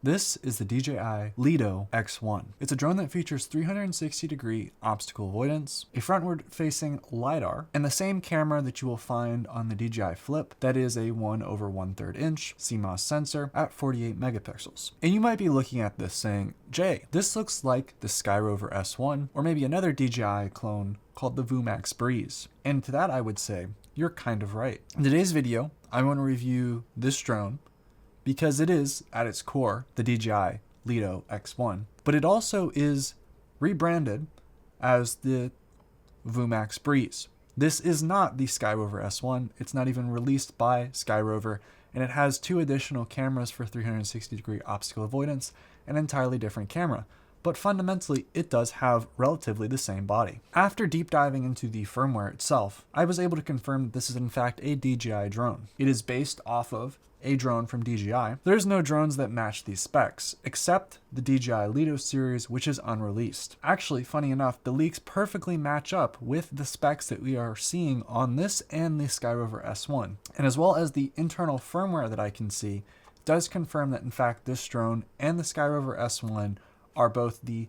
This is the DJI Lito X1. It's a drone that features 360-degree obstacle avoidance, a frontward-facing LiDAR, and the same camera that you will find on the DJI Flip, that is a 1/1/3 inch CMOS sensor at 48 megapixels. And you might be looking at this saying, Jay, this looks like the Sky Rover S1, or maybe another DJI clone called the VooMax Breeze. And to that I would say, you're kind of right. In today's video, I'm going to review this drone, because it is, at its core, the DJI Lito X1, but it also is rebranded as the VooMax Breeze. This is not the Sky Rover S1, it's not even released by Sky Rover, and it has two additional cameras for 360-degree obstacle avoidance, an entirely different camera. But fundamentally, it does have relatively the same body. After deep diving into the firmware itself, I was able to confirm that this is in fact a DJI drone. It is based off of a drone from DJI. There's no drones that match these specs, except the DJI Lito series, which is unreleased. Actually, funny enough, the leaks perfectly match up with the specs that we are seeing on this and the Sky Rover S1. And as well as the internal firmware that I can see, does confirm that in fact this drone and the Sky Rover S1 are both the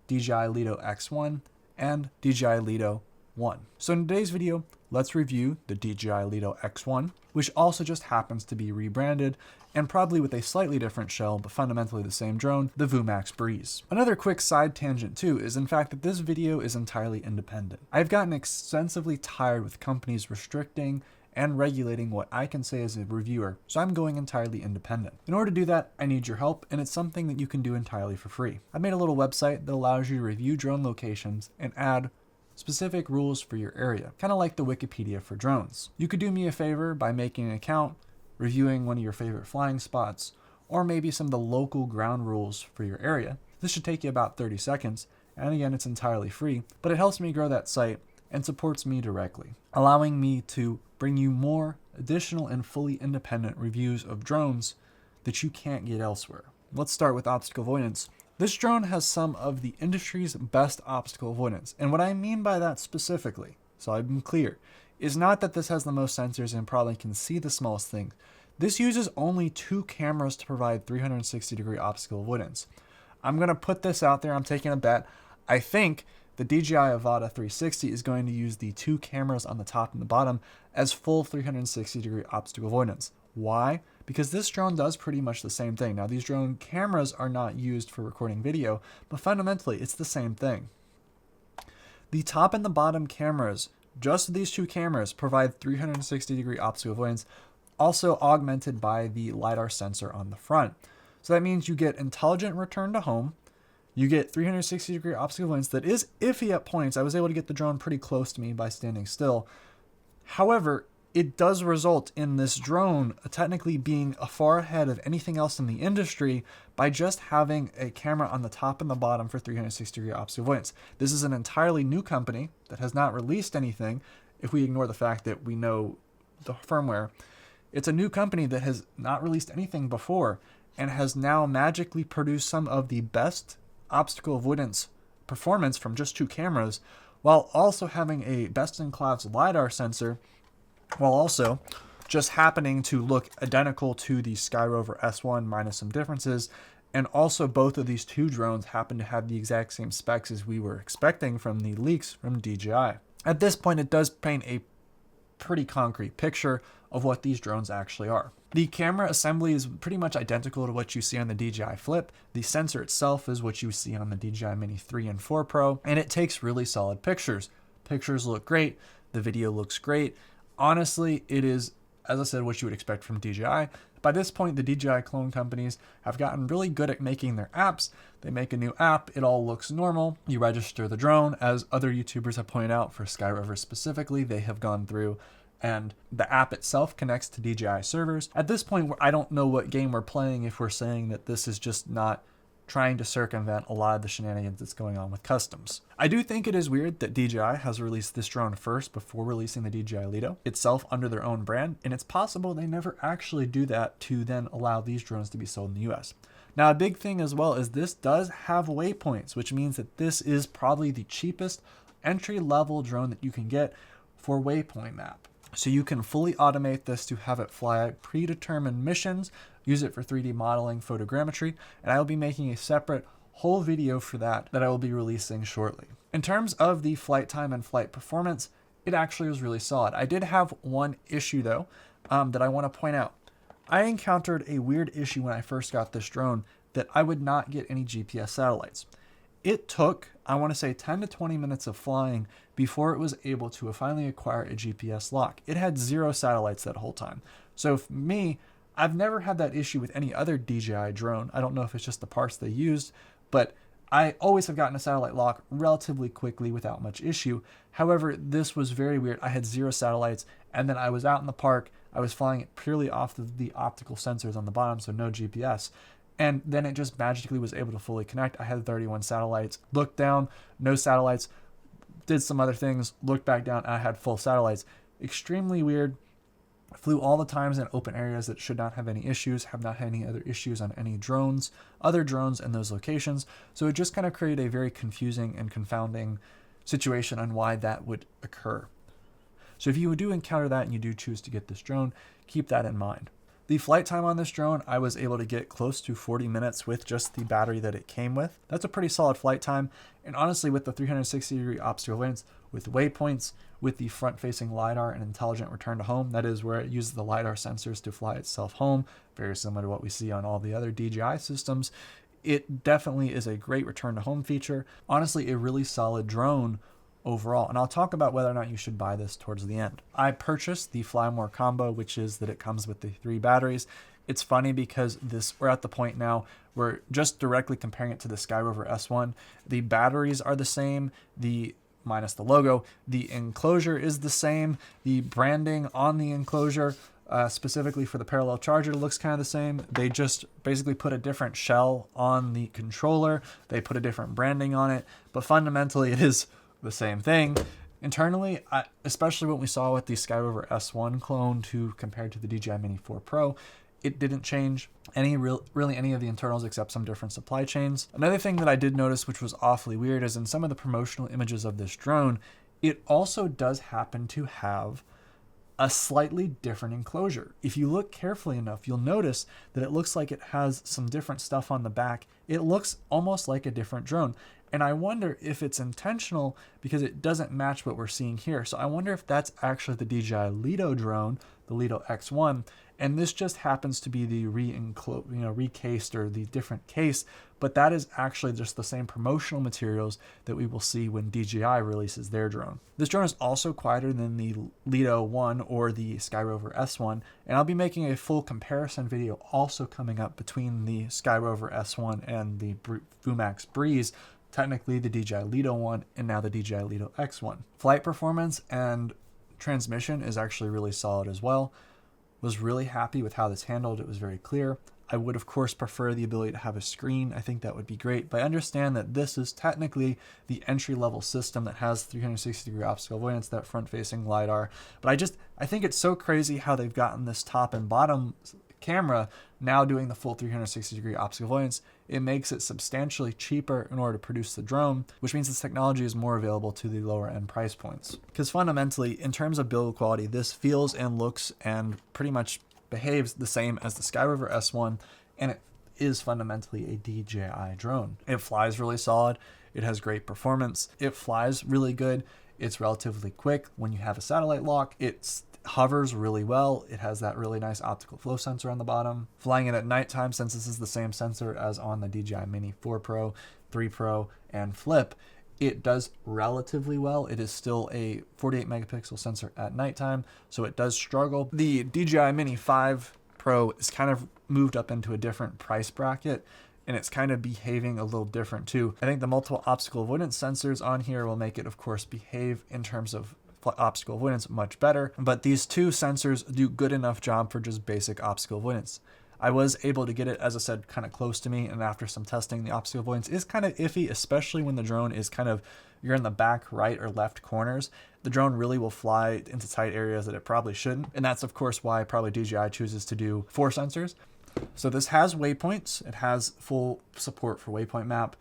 DJI Lito X1 and DJI Lito 1. So in today's video, let's review the DJI Lito X1, which also just happens to be rebranded and probably with a slightly different shell, but fundamentally the same drone, the VooMax Breeze. Another quick side tangent too is in fact that this video is entirely independent. I've gotten extensively tired with companies restricting and regulating what I can say as a reviewer, so I'm going entirely independent. In order to do that, I need your help, and it's something that you can do entirely for free. I made a little website that allows you to review drone locations and add specific rules for your area, kind of like the Wikipedia for drones. You could do me a favor by making an account, reviewing one of your favorite flying spots, or maybe some of the local ground rules for your area. This should take you about 30 seconds, and again, it's entirely free, but it helps me grow that site and supports me directly, allowing me to bring you more additional and fully independent reviews of drones that you can't get elsewhere. Let's start with obstacle avoidance. This drone has some of the industry's best obstacle avoidance, and what I mean by that specifically, so I've been clear, is not that this has the most sensors and probably can see the smallest things. This uses only two cameras to provide 360-degree obstacle avoidance. I'm going to put this out there, I'm taking a bet. I think the DJI Avata 360 is going to use the two cameras on the top and the bottom as full 360-degree obstacle avoidance. Why? Because this drone does pretty much the same thing. Now, these drone cameras are not used for recording video, but fundamentally, it's the same thing. The top and the bottom cameras, just these two cameras, provide 360-degree obstacle avoidance, also augmented by the LiDAR sensor on the front. So that means you get intelligent return to home, you get 360-degree obstacle avoidance that is iffy at points. I was able to get the drone pretty close to me by standing still. However, it does result in this drone technically being far ahead of anything else in the industry by just having a camera on the top and the bottom for 360-degree obstacle avoidance. This is an entirely new company that has not released anything, if we ignore the fact that we know the firmware. It's a new company that has not released anything before and has now magically produced some of the best obstacle avoidance performance from just two cameras, while also having a best-in-class LiDAR sensor, while also just happening to look identical to the Sky Rover S1 minus some differences. And also both of these two drones happen to have the exact same specs as we were expecting from the leaks from DJI. At this point, it does paint a pretty concrete picture of what these drones actually are. The camera assembly is pretty much identical to what you see on the DJI Flip. The sensor itself is what you see on the DJI Mini 3 and 4 Pro, and it takes really solid pictures. Pictures look great, the video looks great. Honestly, it is, as I said, what you would expect from DJI. By this point, the DJI clone companies have gotten really good at making their apps. They make a new app, it all looks normal. You register the drone, as other YouTubers have pointed out, for Sky Rover specifically, they have gone through and the app itself connects to DJI servers. At this point, I don't know what game we're playing if we're saying that this is just not trying to circumvent a lot of the shenanigans that's going on with customs. I do think it is weird that DJI has released this drone first before releasing the DJI Lito itself under their own brand, and it's possible they never actually do that to then allow these drones to be sold in the US. Now, a big thing as well is this does have waypoints, which means that this is probably the cheapest entry-level drone that you can get for waypoint map. So you can fully automate this to have it fly predetermined missions use it for 3D modeling, photogrammetry, and I will be making a separate whole video for that I will be releasing shortly. In terms of the flight time and flight performance, it actually was really solid. I did have one issue though that I want to point out. I encountered a weird issue when I first got this drone that I would not get any GPS satellites. It took, I want to say 10 to 20 minutes of flying before it was able to finally acquire a GPS lock. It had 0 satellites that whole time. So for me, I've never had that issue with any other DJI drone. I don't know if it's just the parts they used, but I always have gotten a satellite lock relatively quickly without much issue. However, this was very weird. I had 0 satellites, and then I was out in the park. I was flying it purely off of the optical sensors on the bottom, so no GPS. And then it just magically was able to fully connect. I had 31 satellites. Looked down, no satellites. Did some other things, looked back down, and I had full satellites. Extremely weird. Flew all the times in open areas that should not have any issues, have not had any other issues on any drones, other drones in those locations. So it just kind of created a very confusing and confounding situation on why that would occur. So if you do encounter that and you do choose to get this drone, keep that in mind. The flight time on this drone, I was able to get close to 40 minutes with just the battery that it came with. That's a pretty solid flight time. And honestly, with the 360-degree obstacle avoidance, with waypoints, with the front-facing LiDAR and intelligent return to home, that is where it uses the LiDAR sensors to fly itself home, very similar to what we see on all the other DJI systems. It definitely is a great return to home feature. Honestly, a really solid drone overall, and I'll talk about whether or not you should buy this towards the end. I purchased the Fly More combo, which is that it comes with the 3 batteries. It's funny because we're at the point now where just directly comparing it to the Sky Rover S1, the batteries are the same, minus the logo, the enclosure is the same, the branding on the enclosure, specifically for the parallel charger, looks kind of the same. They just basically put a different shell on the controller, they put a different branding on it, but fundamentally it is the same thing. Internally, especially what we saw with the Sky Rover S1 clone compared to the DJI Mini 4 Pro, it didn't change really any of the internals except some different supply chains. Another thing that I did notice, which was awfully weird, is in some of the promotional images of this drone, it also does happen to have a slightly different enclosure. If you look carefully enough, you'll notice that it looks like it has some different stuff on the back. It looks almost like a different drone. And I wonder if it's intentional because it doesn't match what we're seeing here. So I wonder if that's actually the DJI Lito drone, the Lito X1, and this just happens to be the recased or the different case, but that is actually just the same promotional materials that we will see when DJI releases their drone. This drone is also quieter than the Lito 1 or the Sky Rover S1, and I'll be making a full comparison video also coming up between the Sky Rover S1 and the VooMax Breeze, technically the DJI Lito 1 and now the DJI Lito X1. Flight performance and transmission is actually really solid as well. Was really happy with how this handled. It was very clear. I would of course prefer the ability to have a screen. I think that would be great, but I understand that this is technically the entry-level system that has 360-degree obstacle avoidance, that front-facing LiDAR. But I think it's so crazy how they've gotten this top and bottom camera now doing the full 360-degree obstacle avoidance. It makes it substantially cheaper in order to produce the drone, which means this technology is more available to the lower end price points. Because fundamentally, in terms of build quality, this feels and looks and pretty much behaves the same as the Sky Rover S1, and it is fundamentally a DJI drone. It flies really solid. It has great performance. It flies really good. It's relatively quick. When you have a satellite lock, it hovers really well. It has that really nice optical flow sensor on the bottom. Flying it at nighttime, since this is the same sensor as on the DJI Mini 4 Pro, 3 Pro, and Flip, it does relatively well. It is still a 48 megapixel sensor at nighttime, so it does struggle. The DJI Mini 5 Pro is kind of moved up into a different price bracket, and it's kind of behaving a little different too. I think the multiple obstacle avoidance sensors on here will make it, of course, behave in terms of obstacle avoidance much better, but these two sensors do good enough job for just basic obstacle avoidance. I was able to get it, as I said, kind of close to me, and after some testing, the obstacle avoidance is kind of iffy, especially when the drone is you're in the back right or left corners. The drone really will fly into tight areas that it probably shouldn't, and that's of course why probably DJI chooses to do 4 sensors. So this has waypoints, it has full support for waypoint map,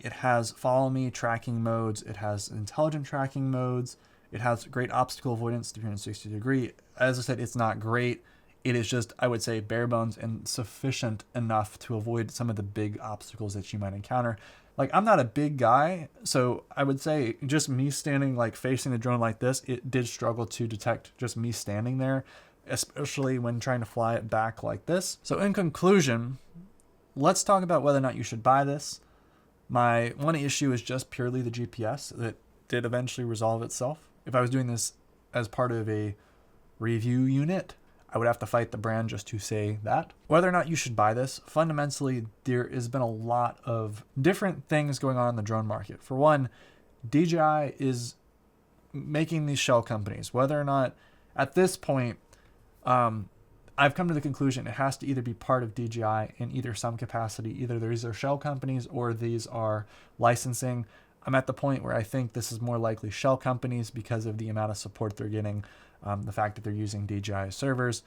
it has follow me tracking modes, it has intelligent tracking modes, it has great obstacle avoidance, 360 degree. As I said, it's not great It is just, I would say, bare bones and sufficient enough to avoid some of the big obstacles that you might encounter. Like, I'm not a big guy, so I would say just me standing, like, facing the drone like this, it did struggle to detect just me standing there, especially when trying to fly it back like this. So in conclusion, let's talk about whether or not you should buy this. My one issue is just purely the GPS that did eventually resolve itself. If I was doing this as part of a review unit, I would have to fight the brand just to say that. Whether or not you should buy this, fundamentally, there has been a lot of different things going on in the drone market. For one, DJI is making these shell companies. Whether or not, at this point, I've come to the conclusion it has to either be part of DJI in either some capacity. Either these are shell companies or these are licensing. I'm at the point where I think this is more likely shell companies because of the amount of support they're getting, the fact that they're using DJI servers.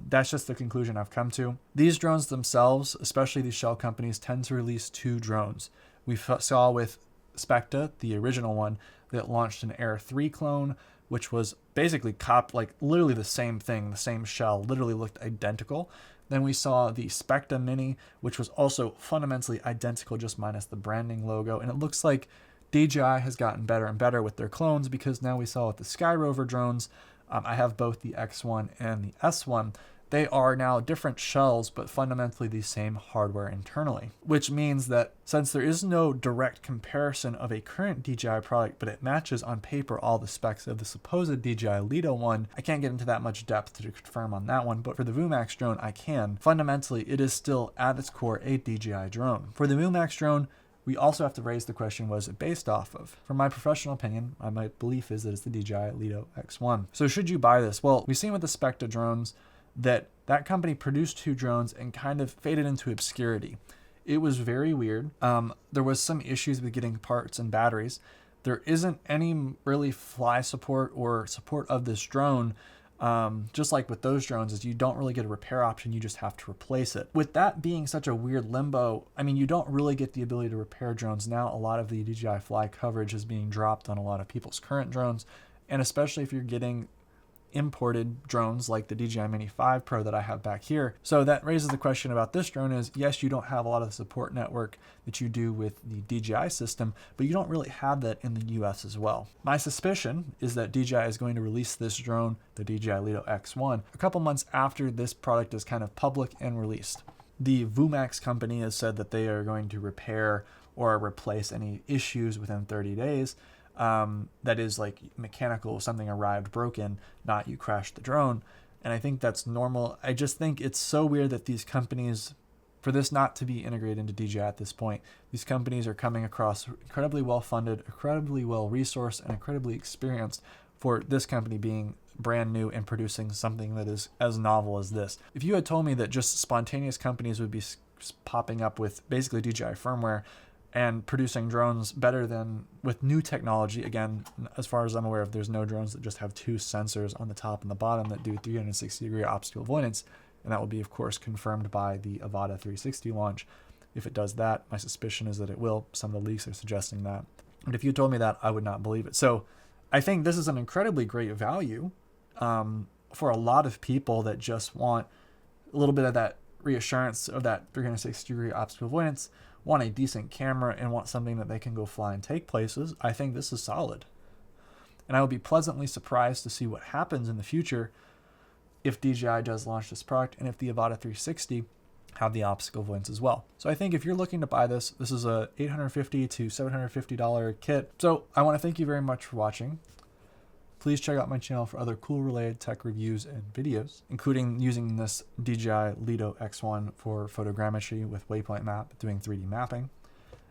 That's just the conclusion I've come to. These drones themselves, especially these shell companies, tend to release 2 drones. We saw with Specta, the original one, that launched an Air 3 clone, which was basically like literally the same thing, the same shell, literally looked identical. Then we saw the Specta Mini, which was also fundamentally identical, just minus the branding logo. And it looks like DJI has gotten better and better with their clones, because now we saw with the Sky Rover drones, I have both the X1 and the S1. They are now different shells, but fundamentally the same hardware internally, which means that since there is no direct comparison of a current DJI product, but it matches on paper all the specs of the supposed DJI Lito one, I can't get into that much depth to confirm on that one, but for the VooMax drone, I can. Fundamentally, it is still at its core a DJI drone. For the VooMax drone, we also have to raise the question, what is it based off of? From my professional opinion, my belief is that it's the DJI Lito X1. So should you buy this? Well, we've seen with the Specta drones that company produced 2 drones and kind of faded into obscurity. It was very weird. There was some issues with getting parts and batteries. There isn't any really fly support or support of this drone. Just like with those drones, is you don't really get a repair option, you just have to replace it. With that being such a weird limbo, I mean, you don't really get the ability to repair drones now. A lot of the DJI Fly coverage is being dropped on a lot of people's current drones, and especially if you're getting imported drones like the DJI Mini 5 Pro that I have back here. So that raises the question about this drone is, yes, you don't have a lot of the support network that you do with the DJI system, but you don't really have that in the US as well. My suspicion is that DJI is going to release this drone, the DJI Lito X1, a couple months after this product is kind of public and released. The VooMax company has said that they are going to repair or replace any issues within 30 days. That is like mechanical, something arrived broken, not you crashed the drone. And I think that's normal. I just think it's so weird that these companies, for this not to be integrated into DJI at this point, these companies are coming across incredibly well funded, incredibly well resourced, and incredibly experienced for this company being brand new and producing something that is as novel as this. If you had told me that just spontaneous companies would be popping up with basically DJI firmware and producing drones better than with new technology. Again, as far as I'm aware of, there's no drones that just have 2 sensors on the top and the bottom that do 360-degree optical avoidance. And that will be, of course, confirmed by the Avata 360 launch. If it does that, my suspicion is that it will. Some of the leaks are suggesting that. And if you told me that, I would not believe it. So I think this is an incredibly great value for a lot of people that just want a little bit of that reassurance of that 360-degree optical avoidance, want a decent camera, and want something that they can go fly and take places. I think this is solid. And I would be pleasantly surprised to see what happens in the future if DJI does launch this product and if the Avata 360 have the optical avoidance as well. So I think if you're looking to buy this, this is a $850 to $750 kit. So I want to thank you very much for watching. Please check out my channel for other cool related tech reviews and videos, including using this DJI Lito X1 for photogrammetry with Waypoint map, doing 3D mapping,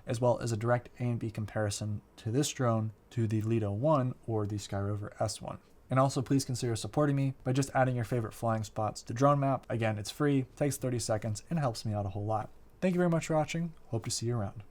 as well as a direct A and B comparison to this drone to the Lito 1 or the Sky Rover S1. And also please consider supporting me by just adding your favorite flying spots to Drone Map. Again, it's free, takes 30 seconds, and helps me out a whole lot. Thank you very much for watching. Hope to see you around.